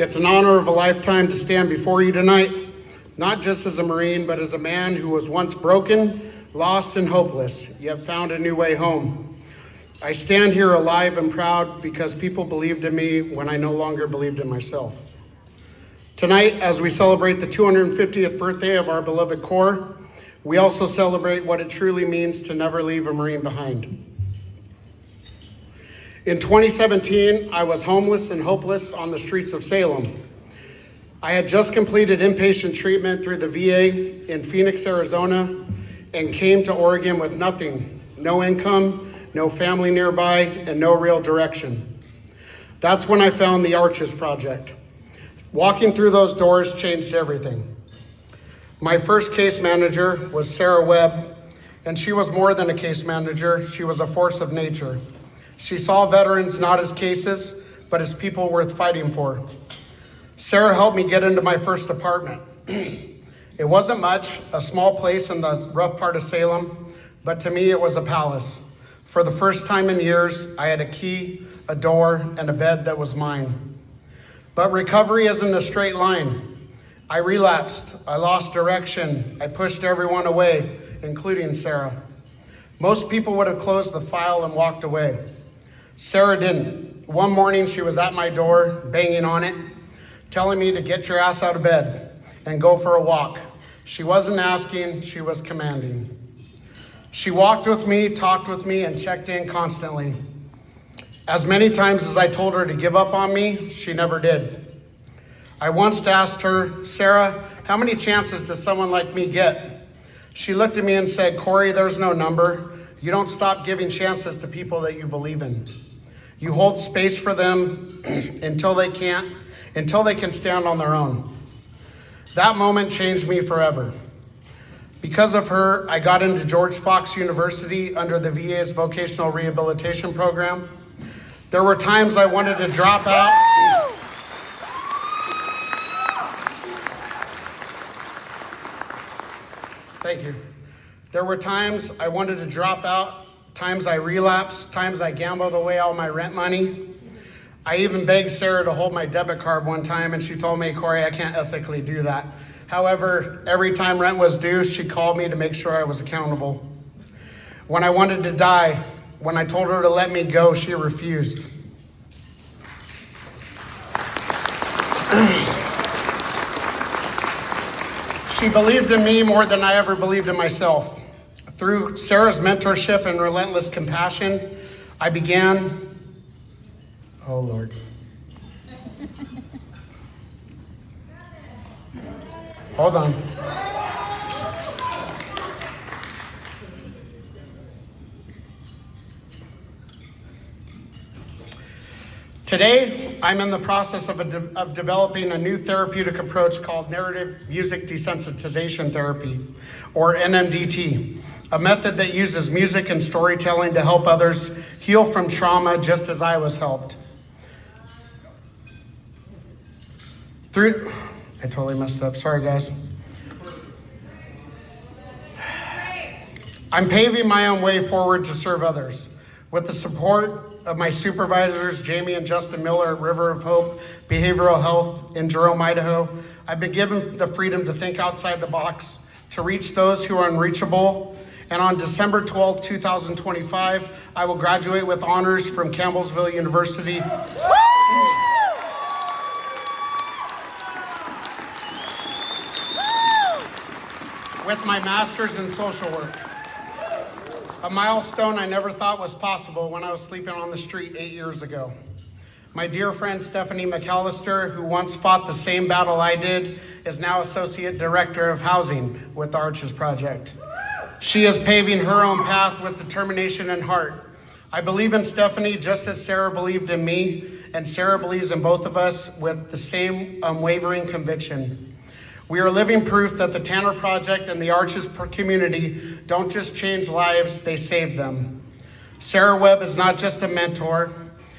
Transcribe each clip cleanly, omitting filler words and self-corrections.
It's an honor of a lifetime to stand before you tonight, not just as a Marine, but as a man who was once broken, lost, and hopeless, yet found a new way home. I stand here alive and proud because people believed in me when I no longer believed in myself. Tonight, as we celebrate the 250th birthday of our beloved Corps, we also celebrate what it truly means to never leave a Marine behind. In 2017, I was homeless and hopeless on the streets of Salem. I had just completed inpatient treatment through the VA in Phoenix, Arizona, and came to Oregon with nothing, no income, no family nearby, and no real direction. That's when I found the Arches Project. Walking through those doors changed everything. My first case manager was Sarah Webb, and she was more than a case manager, she was a force of nature. She saw veterans not as cases, but as people worth fighting for. Sarah helped me get into my first apartment. It wasn't much, a small place in the rough part of Salem, but to me it was a palace. For the first time in years, I had a key, a door, and a bed that was mine. But recovery isn't a straight line. I relapsed, I lost direction, I pushed everyone away, including Sarah. Most people would have closed the file and walked away. Sarah didn't. One morning she was at my door, banging on it, telling me to get your ass out of bed and go for a walk. She wasn't asking, she was commanding. She walked with me, talked with me, and checked in constantly. As many times as I told her to give up on me, she never did. I once asked her, Sarah, how many chances does someone like me get? She looked at me and said, Corey, there's no number. You don't stop giving chances to people that you believe in. You hold space for them until they can stand on their own. That moment changed me forever. Because of her, I got into George Fox University under the VA's vocational rehabilitation program. There were times I wanted to drop out. Thank you. There were times I wanted to drop out, times I relapsed, times I gambled away all my rent money. I even begged Sarah to hold my debit card one time, and she told me, Corey, I can't ethically do that. However, every time rent was due, she called me to make sure I was accountable. When I wanted to die, when I told her to let me go, she refused. She believed in me more than I ever believed in myself. Through Sarah's mentorship and relentless compassion, I began, oh Lord. Hold on. Today, I'm in the process of developing a new therapeutic approach called Narrative Music Desensitization Therapy, or NMDT, a method that uses music and storytelling to help others heal from trauma just as I was helped. I totally messed up, sorry guys. I'm paving my own way forward to serve others. With the support of my supervisors, Jamie and Justin Miller at River of Hope Behavioral Health in Jerome, Idaho, I've been given the freedom to think outside the box, to reach those who are unreachable. And on December 12, 2025, I will graduate with honors from Campbellsville University. With my master's in social work. A milestone I never thought was possible when I was sleeping on the street 8 years ago. My dear friend Stephanie McAllister, who once fought the same battle I did, is now Associate Director of Housing with the Arches Project. She is paving her own path with determination and heart. I believe in Stephanie just as Sarah believed in me, and Sarah believes in both of us with the same unwavering conviction. We are living proof that the Tanner Project and the Arches community don't just change lives, they save them. Sarah Webb is not just a mentor.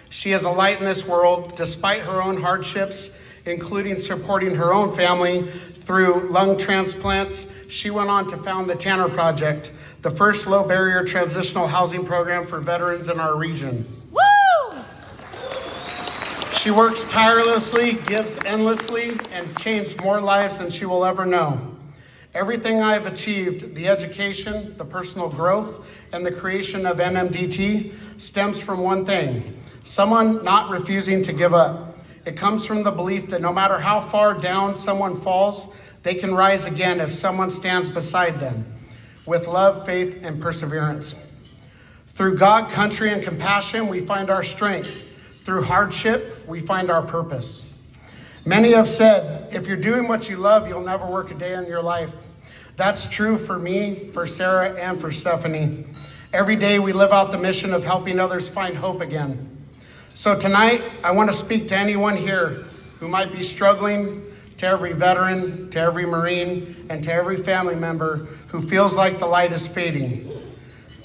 She is a light in this world, despite her own hardships, including supporting her own family through lung transplants. She went on to found the Tanner Project, the first low-barrier transitional housing program for veterans in our region. She works tirelessly, gives endlessly, and changed more lives than she will ever know. Everything I have achieved, the education, the personal growth, and the creation of NMDT stems from one thing: someone not refusing to give up. It comes from the belief that no matter how far down someone falls, they can rise again if someone stands beside them with love, faith, and perseverance. Through God, country, and compassion, we find our strength. Through hardship, we find our purpose. Many have said, if you're doing what you love, you'll never work a day in your life. That's true for me, for Sarah, and for Stephanie. Every day we live out the mission of helping others find hope again. So tonight, I want to speak to anyone here who might be struggling, to every veteran, to every Marine, and to every family member who feels like the light is fading.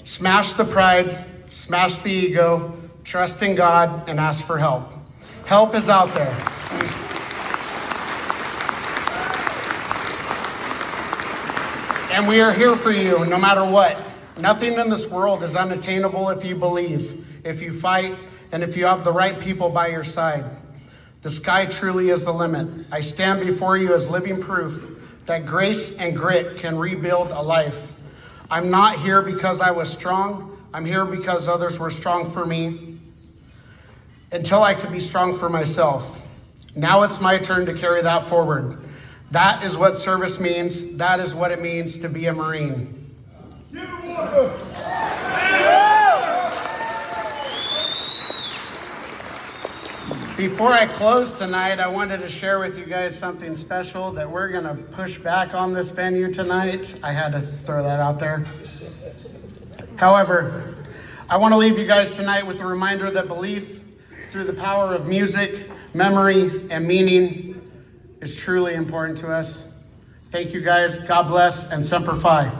Smash the pride, smash the ego, trust in God, and ask for help. Help is out there. And we are here for you no matter what. Nothing in this world is unattainable if you believe, if you fight, and if you have the right people by your side. The sky truly is the limit. I stand before you as living proof that grace and grit can rebuild a life. I'm not here because I was strong. I'm here because others were strong for me until I could be strong for myself. Now it's my turn to carry that forward. That is what service means. That is what it means to be a Marine. Before I close tonight, I wanted to share with you guys something special that we're gonna push back on this venue tonight. I had to throw that out there. However, I want to leave you guys tonight with a reminder that belief through the power of music, memory, and meaning is truly important to us. Thank you guys. God bless, and Semper Fi.